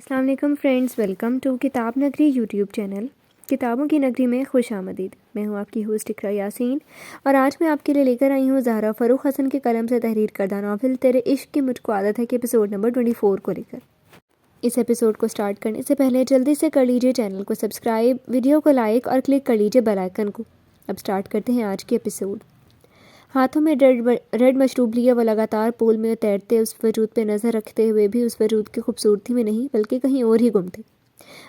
السلام علیکم friends, welcome to کتاب نگری یوٹیوب چینل۔ کتابوں کی نگری میں خوش آمدید۔ میں ہوں آپ کی ہوسٹ اقرا یاسین، اور آج میں آپ کے لیے لے کر آئی ہوں زہرا فروخ حسن کے قلم سے تحریر کردہ ناول تیرے عشق کی مجھ کو عادت ہے کے ایپیسوڈ نمبر 24 کو لے کر۔ اس ایپیسوڈ کو سٹارٹ کرنے سے پہلے جلدی سے کر لیجئے چینل کو سبسکرائب، ویڈیو کو لائک اور کلک کر لیجئے بیل آئیکن کو۔ اب سٹارٹ کرتے ہیں آج کے ایپیسوڈ۔ ہاتھوں میں ریڈ مشروب لیے وہ لگاتار پول میں تیرتے، اس وجود پہ نظر رکھتے ہوئے بھی اس وجود کی خوبصورتی میں نہیں بلکہ کہیں اور ہی گم تھے۔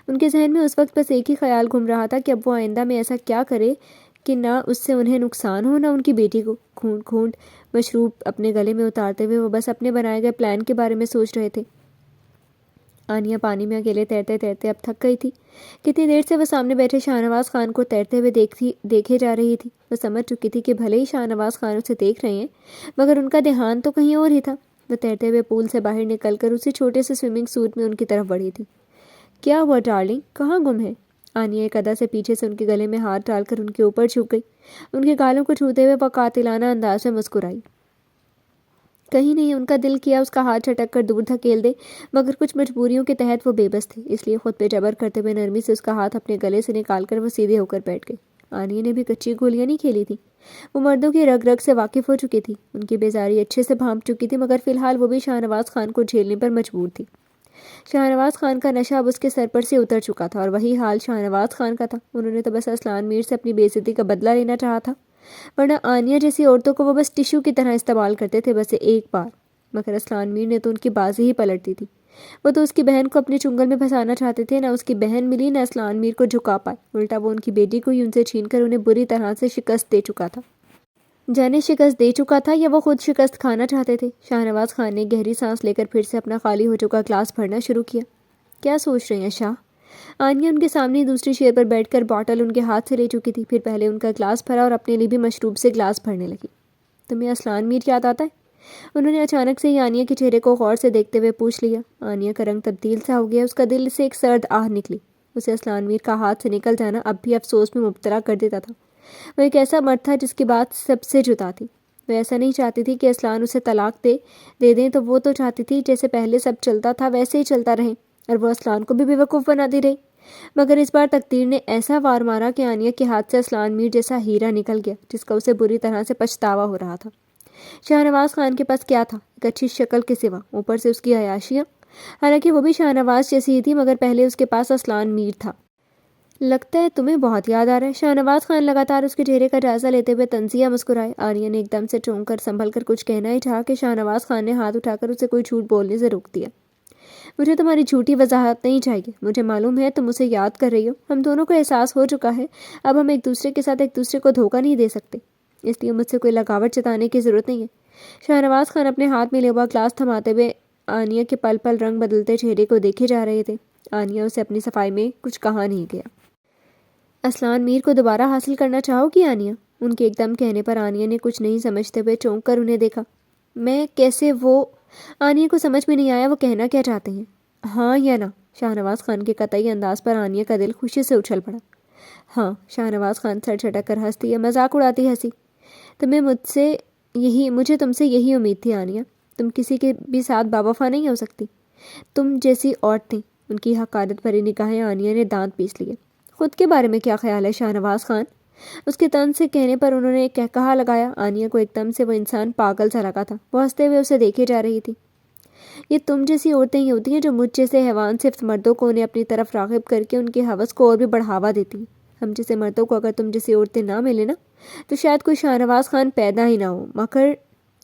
ان کے ذہن میں اس وقت بس ایک ہی خیال گھوم رہا تھا کہ اب وہ آئندہ میں ایسا کیا کرے کہ نہ اس سے انہیں نقصان ہو، نہ ان کی بیٹی کو۔ گھونٹ گھونٹ مشروب اپنے گلے میں اتارتے ہوئے وہ بس اپنے بنائے گئے پلان کے بارے میں سوچ رہے تھے۔ آنیہ پانی میں اکیلے تیرتے تیرتے اب تھک گئی تھی۔ کتنی دیر سے وہ سامنے بیٹھے شاہ نواز خان کو تیرتے ہوئے دیکھے جا رہی تھی۔ وہ سمجھ چکی تھی کہ بھلے ہی شاہ نواز خان اسے دیکھ رہے ہیں، مگر ان کا دھیان تو کہیں اور ہی تھا۔ وہ تیرتے ہوئے پول سے باہر نکل کر اسی چھوٹے سے سوئمنگ سوٹ میں ان کی طرف بڑھی تھی۔ کیا ہوا ڈارلنگ، کہاں گم ہے؟ آنیہ ایک ادا سے پیچھے سے ان کے گلے میں ہاتھ ڈال کر ان کے اوپر جھک گئی۔ ان کے گالوں کو چھوتے ہوئے وہ قاتلانہ انداز میں مسکرائی۔ کہیں نہیں، ان کا دل کیا اس کا ہاتھ جھٹک کر دور دھکیل دے، مگر کچھ مجبوریوں کے تحت وہ بے بس تھے، اس لیے خود پہ جبر کرتے ہوئے نرمی سے اس کا ہاتھ اپنے گلے سے نکال کر وہ سیدھے ہو کر بیٹھ گئی۔ آنیہ نے بھی کچی گولیاں نہیں کھیلی تھی۔ وہ مردوں کی رگ رگ سے واقف ہو چکی تھی، ان کی بیزاری اچھے سے بھانپ چکی تھی، مگر فی الحال وہ بھی شاہ نواز خان کو جھیلنے پر مجبور تھی۔ شاہ نواز خان کا نشہ اب اس کے سر پر سے اتر چکا تھا، اور وہی حال شاہ نواز خان کا تھا۔ انہوں نے تو بس اسلان میر سے اپنی بے عزتی کا بدلہ لینا چاہا تھا، ورنہ آنیہ جیسی عورتوں کو وہ بس ٹشو کی طرح استعمال کرتے تھے، بس ایک بار۔ مگر اسلان میر نے تو ان کی بازی ہی پلٹ دی تھی۔ وہ تو اس کی بہن کو اپنے چنگل میں پھنسانا چاہتے تھے، نہ اس کی بہن ملی نہ اسلان میر کو جھکا پائے، الٹا وہ ان کی بیٹی کو ہی ان سے چھین کر انہیں بری طرح سے شکست دے چکا تھا۔ جانے شکست دے چکا تھا یا وہ خود شکست کھانا چاہتے تھے؟ شاہ نواز خان نے گہری سانس لے کر پھر سے اپنا خالی ہو چکا گلاس بھرنا شروع کیا۔ کیا سوچ رہے ہیں شاہ؟ آنیہ ان کے سامنے دوسری چیئر پر بیٹھ کر باٹل ان کے ہاتھ سے لے چکی تھی، پھر پہلے ان کا گلاس بھرا اور اپنے لیے بھی مشروب سے گلاس بھرنے لگی۔ تمہیں اسلان میر یاد آتا ہے؟ انہوں نے اچانک سے ہی آنیہ کے چہرے کو غور سے دیکھتے ہوئے پوچھ لیا۔ آنیہ کا رنگ تبدیل سا ہو گیا، اس کا دل سے ایک سرد آہ نکلی۔ اسے اسلان میر کا ہاتھ سے نکل جانا اب بھی افسوس میں مبتلا کر دیتا تھا۔ وہ ایک ایسا مرد تھا جس کی بات سب سے جدا تھی۔ وہ ایسا نہیں چاہتی تھی کہ اسلان اسے طلاق دے دیں، تو وہ تو چاہتی تھی جیسے پہلے سب چلتا تھا ویسے ہی چلتا رہے، اور وہ اسلان کو بھی بیوقوف بناتی رہی۔ مگر اس بار تقدیر نے ایسا وار مارا کہ آنیہ کے ہاتھ سے اسلان میر جیسا ہیرا نکل گیا، جس کا اسے بری طرح سے پچھتاوا ہو رہا تھا۔ شاہ نواز خان کے پاس کیا تھا؟ ایک اچھی شکل کے سوا، اوپر سے اس کی عیاشیاں۔ حالانکہ وہ بھی شاہ نواز جیسی ہی تھی، مگر پہلے اس کے پاس اسلان میر تھا۔ لگتا ہے تمہیں بہت یاد آ رہا ہے۔ شاہ نواز خان لگاتار اس کے چہرے کا جائزہ لیتے ہوئے طنزیہ مسکرائے۔ آنیہ نے ایک دم سے چونک کر سنبھل کر کچھ کہنا ہی چاہا کہ شاہ نواز خان نے ہاتھ اٹھا کر اسے کوئی جھوٹ بولنے سے روک دیا۔ مجھے تمہاری جھوٹی وضاحت نہیں چاہیے، مجھے معلوم ہے تم اسے یاد کر رہی ہو، ہم دونوں کو احساس ہو چکا ہے، اب ہم ایک دوسرے کے ساتھ ایک دوسرے کو دھوکہ نہیں دے سکتے، اس لیے مجھ سے کوئی لگاوٹ جتانے کی ضرورت نہیں ہے۔ شاہ نواز خان اپنے ہاتھ میں لے ہوا گلاس تھماتے ہوئے آنیہ کے پل پل رنگ بدلتے چہرے کو دیکھے جا رہے تھے۔ آنیہ اسے اپنی صفائی میں کچھ کہا نہیں گیا۔ اسلان میر کو دوبارہ حاصل کرنا چاہو گی آنیہ؟ ان کے ایک دم کہنے پر آنیہ نے کچھ نہیں سمجھتے ہوئے چونک کر انہیں دیکھا۔ میں کیسے؟ وہ آنیہ کو سمجھ میں نہیں آیا وہ کہنا کیا چاہتے ہیں۔ ہاں یا نہ؟ شاہ نواز خان کے قطعی انداز پر آنیہ کا دل خوشی سے اچھل پڑا۔ ہاں، شاہ نواز خان سر جھٹک کر ہنستی یا مذاق اڑاتی ہنسی۔ مجھے تم سے یہی امید تھی آنیہ، تم کسی کے بھی ساتھ باوفا نہیں ہو سکتی، تم جیسی عورتیں۔ ان کی حقارت بھری نگاہیں آنیہ نے دانت پیس لیے۔ خود کے بارے میں کیا خیال ہے شاہ نواز خان؟ اس کے طنز سے کہنے پر انہوں نے ایک کہا لگایا۔ آنیہ کو ایک دم سے وہ انسان پاگل سا لگا تھا، وہ ہنستے ہوئے اسے دیکھے جا رہی تھی۔ یہ تم جیسی عورتیں ہی ہوتی ہیں جو مجھ جیسے حیوان صفت مردوں کو انہیں اپنی طرف راغب کر کے ان کے ہوس کو اور بھی بڑھاوا دیتی ہیں۔ ہم جیسے مردوں کو اگر تم جیسی عورتیں نہ ملیں نا، تو شاید کوئی شاہ نواز خان پیدا ہی نہ ہو، مگر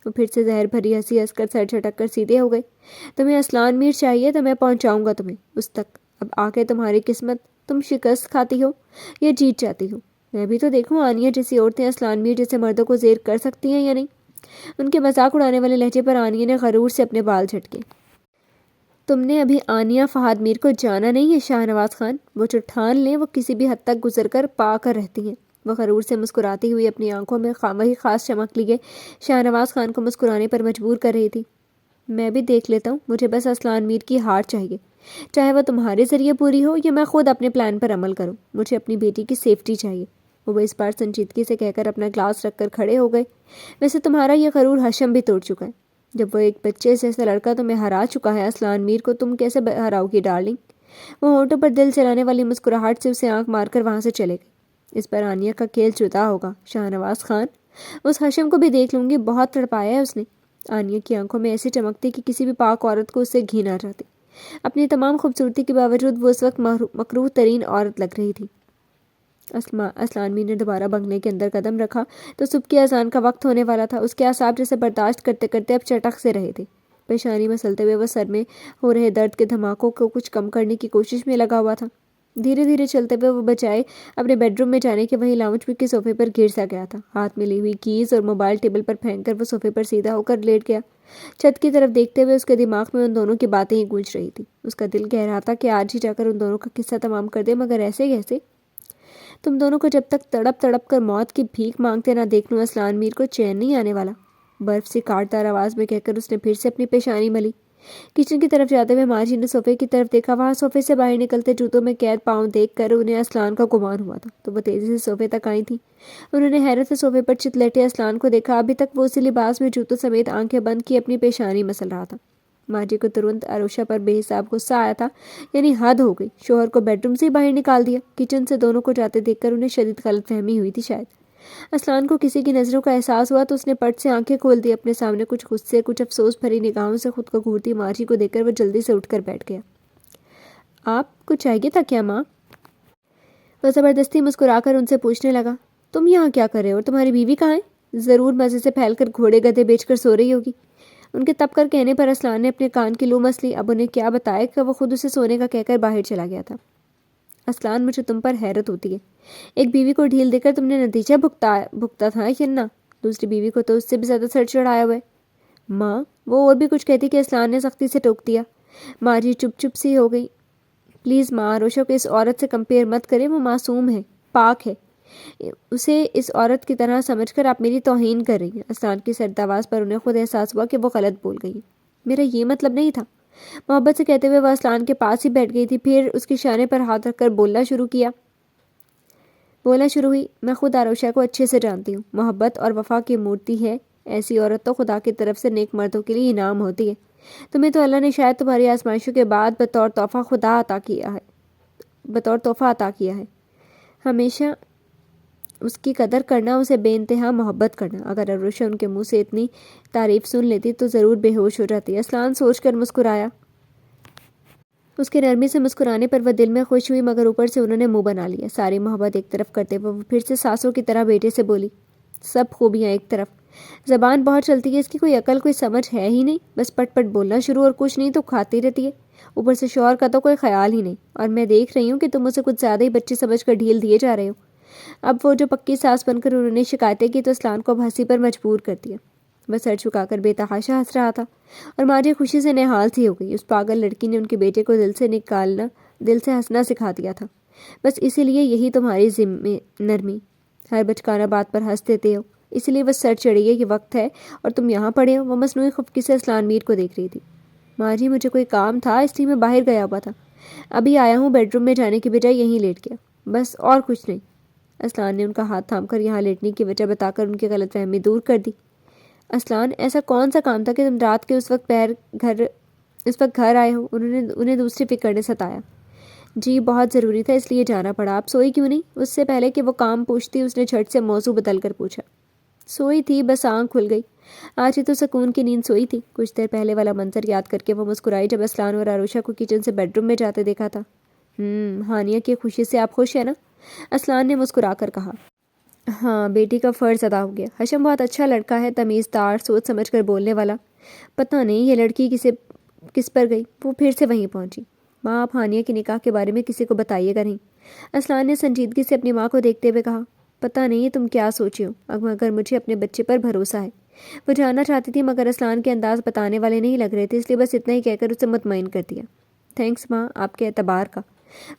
وہ پھر سے زہر بھری ہنسی ہنس کر سر جھٹک کر سیدھے ہو گئے۔ تمہیں اسلان میر چاہیے تو میں پہنچاؤں گا تمہیں اس تک، اب آگے تمہاری قسمت، تم شکست کھاتی ہو یا جیت جاتی ہو۔ میں بھی تو دیکھوں آنیہ جیسی عورتیں اسلان میر جیسے مردوں کو زیر کر سکتی ہیں یا نہیں۔ ان کے مذاق اڑانے والے لہجے پر آنیہ نے غرور سے اپنے بال جھٹکے۔ تم نے ابھی آنیہ فہد میر کو جانا نہیں ہے شاہ نواز خان، وہ جو ٹھان لیں وہ کسی بھی حد تک گزر کر پا کر رہتی ہیں۔ وہ غرور سے مسکراتی ہوئی اپنی آنکھوں میں وہی خاص چمک لیے شاہ نواز خان کو مسکرانے پر مجبور کر رہی تھی۔ میں بھی دیکھ لیتا ہوں، مجھے بس اسلان میر کی ہار چاہیے، چاہے وہ تمہارے ذریعے پوری ہو یا میں خود اپنے پلان پر عمل کروں، مجھے اپنی بیٹی کی سیفٹی چاہیے۔ وہ اس بار سنجیدگی سے کہہ کر اپنا گلاس رکھ کر کھڑے ہو گئے۔ ویسے تمہارا یہ غرور حشم بھی توڑ چکا ہے۔ جب وہ ایک بچے جیسا لڑکا تمہیں ہرا چکا ہے اسلان میر کو تم کیسے ہراؤ گی ڈارلنگ؟ وہ ہونٹوں پر دل چلانے والی مسکراہٹ سے اسے آنکھ مار کر وہاں سے چلے گئی۔ اس پر آنیہ کا کھیل جدا ہوگا شاہ نواز خان، اس حشم کو بھی دیکھ لوں گی، بہت تڑپایا ہے اس نے۔ آنیہ کی آنکھوں میں ایسی چمک تھی کہ کسی بھی پاک عورت کو اس سے گھین آ جاتی۔ اپنی تمام خوبصورتی کے باوجود وہ اس وقت مکروہ ترین عورت لگ رہی تھی۔ اسلان میر نے دوبارہ بنگلے کے اندر قدم رکھا تو صبح کی اذان کا وقت ہونے والا تھا۔ اس کے اعصاب جسے برداشت کرتے کرتے اب چٹک سے رہے تھے۔ پیشانی مسلتے ہوئے وہ سر میں ہو رہے درد کے دھماکوں کو کچھ کم کرنے کی کوشش میں لگا ہوا تھا۔ دھیرے دھیرے چلتے ہوئے وہ بجائے اپنے بیڈ روم میں جانے کے وہیں لاؤنج کے صوفے پر گر سا گیا تھا۔ ہاتھ میں لی ہوئی کیز اور موبائل ٹیبل پر پھینک کر وہ صوفے پر سیدھا ہو کر لیٹ گیا۔ چھت کی طرف دیکھتے ہوئے اس کے دماغ میں ان دونوں کی باتیں ہی گونج رہی تھی۔ اس کا دل کہہ رہا تھا کہ آج ہی جا کر ان دونوں کا قصہ تمام کر دے، مگر ایسے کیسے؟ تم دونوں کو جب تک تڑپ تڑپ کر موت کی بھیک مانگتے نہ دیکھ لوں اسلان میر کو چین نہیں آنے والا، برف سی کاٹدار آواز میں کہہ کر اس نے پھر سے اپنی پیشانی ملی۔ کچن کی طرف جاتے ہوئے ماجی نے صوفے کی طرف دیکھا۔ وہاں صوفے سے باہر نکلتے جوتوں میں قید پاؤں دیکھ کر انہیں اسلان کا گمان ہوا تھا تو وہ تیزی سے صوفے تک آئی تھیں۔ انہوں نے حیرت سے صوفے پر چت لیٹے اسلان کو دیکھا۔ ابھی تک وہ اسی لباس میں جوتوں سمیت آنکھیں بند کی اپنی پیشانی مسل رہا تھا۔ ماجی کو ترنت عروشہ پر بے حساب غصہ آیا تھا، یعنی حد ہو گئی، شوہر کو بیڈ روم سے ہی باہر نکال دیا۔ کچن سے دونوں کو جاتے دیکھ کر انہیں شدید غلط فہمی ہوئی تھی شاید۔ اسلان کو کسی کی نظروں کا احساس ہوا تو اس نے پٹ سے آنکھیں کھول دی۔ اپنے سامنے کچھ غصے کچھ افسوس بھری نگاہوں سے خود کو گھورتی ماجی کو دیکھ کر وہ جلدی سے اٹھ کر بیٹھ گیا۔ آپ کچھ چاہیے تھا کیا ماں؟ وہ زبردستی مسکرا کر ان سے پوچھنے لگا۔ تم یہاں کیا کر رہے ہو اور تمہاری بیوی کہاں ہے؟ ضرور مزے سے پھیل کر گھوڑے گدھے بیچ کر سو رہی ہوگی۔ ان کے تب کر کہنے پر اسلان نے اپنے کان کی لو مس لی۔ اب انہیں کیا بتائے کہ وہ خود اسے سونے کا کہہ کر باہر چلا گیا تھا۔ اسلان مجھے تم پر حیرت ہوتی ہے، ایک بیوی کو ڈھیل دے کر تم نے نتیجہ بھگتا تھا یا نہ؟ دوسری بیوی کو تو اس سے بھی زیادہ سر چڑھایا ہوا ہے۔ ماں، وہ اور بھی کچھ کہتی کہ اسلان نے سختی سے ٹوک دیا۔ ماجی چپ سی ہو گئی۔ پلیز ماں، عروشہ کو اس عورت سے کمپیئر مت کریں، وہ معصوم ہے، پاک ہے، اسے اس عورت کی طرح سمجھ کر آپ میری توہین کر رہی ہیں۔ اسلان کی سرد آواز پر انہیں خود احساس ہوا کہ وہ غلط بول گئی۔ میرا یہ مطلب نہیں تھا۔ محبت سے کہتے ہوئے وہ اسلان کے پاس ہی بیٹھ گئی تھی، پھر اس کے شانے پر ہاتھ رکھ کر بولنا شروع ہوئی۔ میں خود عروشہ کو اچھے سے جانتی ہوں، محبت اور وفا کی مورتی ہے۔ ایسی عورت تو خدا کی طرف سے نیک مردوں کے لیے انعام ہوتی ہے۔ تمہیں تو اللہ نے شاید تمہاری آزمائشوں کے بعد بطور تحفہ عطا کیا ہے۔ ہمیشہ اس کی قدر کرنا، اسے بے انتہا محبت کرنا۔ اگر عروشہ ان کے منہ سے اتنی تعریف سن لیتی تو ضرور بے ہوش ہو جاتی۔ اسلان سوچ کر مسکرایا۔ اس کے نرمی سے مسکرانے پر وہ دل میں خوش ہوئی، مگر اوپر سے انہوں نے منہ بنا لیا۔ ساری محبت ایک طرف کرتے ہوئے وہ پھر سے ساسوں کی طرح بیٹے سے بولی۔ سب خوبیاں ایک طرف، زبان بہت چلتی ہے، اس کی کوئی عقل کوئی سمجھ ہے ہی نہیں، بس پٹ پٹ بولنا شروع اور کچھ نہیں تو کھاتی رہتی ہے۔ اوپر سے شوہر کا تو کوئی خیال ہی نہیں، اور میں دیکھ رہی ہوں کہ تم اسے کچھ زیادہ ہی بچے سمجھ کر ڈھیل دیے جا رہے ہو۔ اب وہ جو پکی ساس بن کر انہوں نے شکایتیں کی تو اسلان کو اب ہنسی پر مجبور کر دیا۔ وہ سر جھکا کر بے تحاشا ہنس رہا تھا اور ماجی خوشی سے نہال سی ہو گئی۔ اس پاگل لڑکی نے ان کے بیٹے کو دل سے ہنسنا سکھا دیا تھا۔ بس اسی لیے یہی تمہاری نرمی، ہر بچکانہ بات پر ہنس دیتے ہو، اسی لیے بس سر چڑھی ہے، یہ وقت ہے اور تم یہاں پڑے ہو۔ وہ مصنوعی خفگی سے اسلان میر کو دیکھ رہی تھی۔ ماجی، مجھے کوئی کام تھا اس لیے میں باہر گیا ہوا تھا، ابھی آیا ہوں، بیڈ روم میں جانے کی بجائے یہیں لیٹ گیا، بس اور کچھ نہیں۔ اسلان نے ان کا ہاتھ تھام کر یہاں لیٹنے کی وجہ بتا کر ان کی غلط فہمی دور کر دی۔ اسلان، ایسا کون سا کام تھا کہ تم رات کے اس وقت گھر آئے ہو؟ انہیں دوسری فکر نے ستایا۔ جی بہت ضروری تھا اس لیے جانا پڑا۔ آپ سوئی کیوں نہیں؟ اس سے پہلے کہ وہ کام پوچھتی اس نے جھٹ سے موضوع بدل کر پوچھا۔ سوئی تھی، بس آنکھ کھل گئی، آج ہی تو سکون کی نیند سوئی تھی۔ کچھ دیر پہلے والا منظر یاد کر کے وہ مسکرائی جب اسلان اور عروشہ کو کچن سے بیڈ روم میں جاتے دیکھا تھا۔ ہانیہ کی خوشی سے آپ خوش ہیں نا؟ اسلان نے مسکرا کر کہا۔ ہاں، بیٹی کا فرض ادا ہو گیا۔ حشم بہت اچھا لڑکا ہے، تمیز دار، سوچ سمجھ کر بولنے والا۔ پتہ نہیں یہ لڑکی کس پر گئی، وہ پھر سے وہیں پہنچی۔ ماں، آپ ہانیہ کے نکاح کے بارے میں کسی کو بتائیے گا نہیں؟ اسلان نے سنجیدگی سے اپنی ماں کو دیکھتے ہوئے کہا۔ پتہ نہیں تم کیا سوچی ہو، مگر مجھے اپنے بچے پر بھروسہ ہے۔ وہ جاننا چاہتی تھی مگر اسلان کے انداز بتانے والے نہیں لگ رہے تھے، اس لیے بس اتنا ہی کہہ کر اسے مطمئن کر دیا۔ تھینکس ماں، آپ کے اعتبار کا۔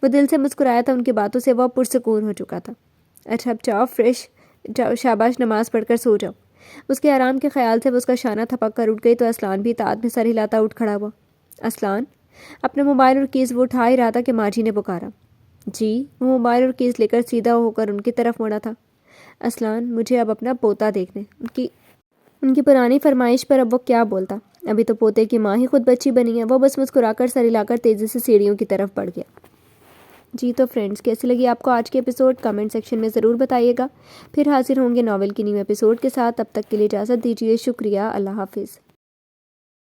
وہ دل سے مسکرایا تھا، ان کی باتوں سے وہ پرسکون ہو چکا تھا۔ اچھا اب جاؤ، فریش جاؤ، شاباش، نماز پڑھ کر سو جاؤ۔ اس کے آرام کے خیال سے وہ اس کا شانہ تھپک کر اٹھ گئی تو اسلان بھی اطاعت میں سر ہلاتا اٹھ کھڑا ہوا۔ اسلان، اپنا موبائل اور کیز وہ اٹھا ہی رہا تھا کہ ماجی نے پکارا۔ جی؟ وہ موبائل اور کیز لے کر سیدھا ہو کر ان کی طرف مڑا تھا۔ اسلان، مجھے اب اپنا پوتا دیکھنے، ان کی پرانی فرمائش پر اب وہ کیا بولتا؟ ابھی تو پوتے کی ماں ہی خود بچی بنی ہے۔ وہ بس مسکرا کر سر ہلا کر تیزی سے سیڑھیوں کی طرف بڑھ گیا۔ جی تو فرینڈز، کیسی لگی آپ کو آج کے ایپیسوڈ؟ کمنٹ سیکشن میں ضرور بتائیے گا۔ پھر حاضر ہوں گے ناول کی نیو ایپیسوڈ کے ساتھ۔ تب تک کے لیے اجازت دیجیے۔ شکریہ، اللہ حافظ۔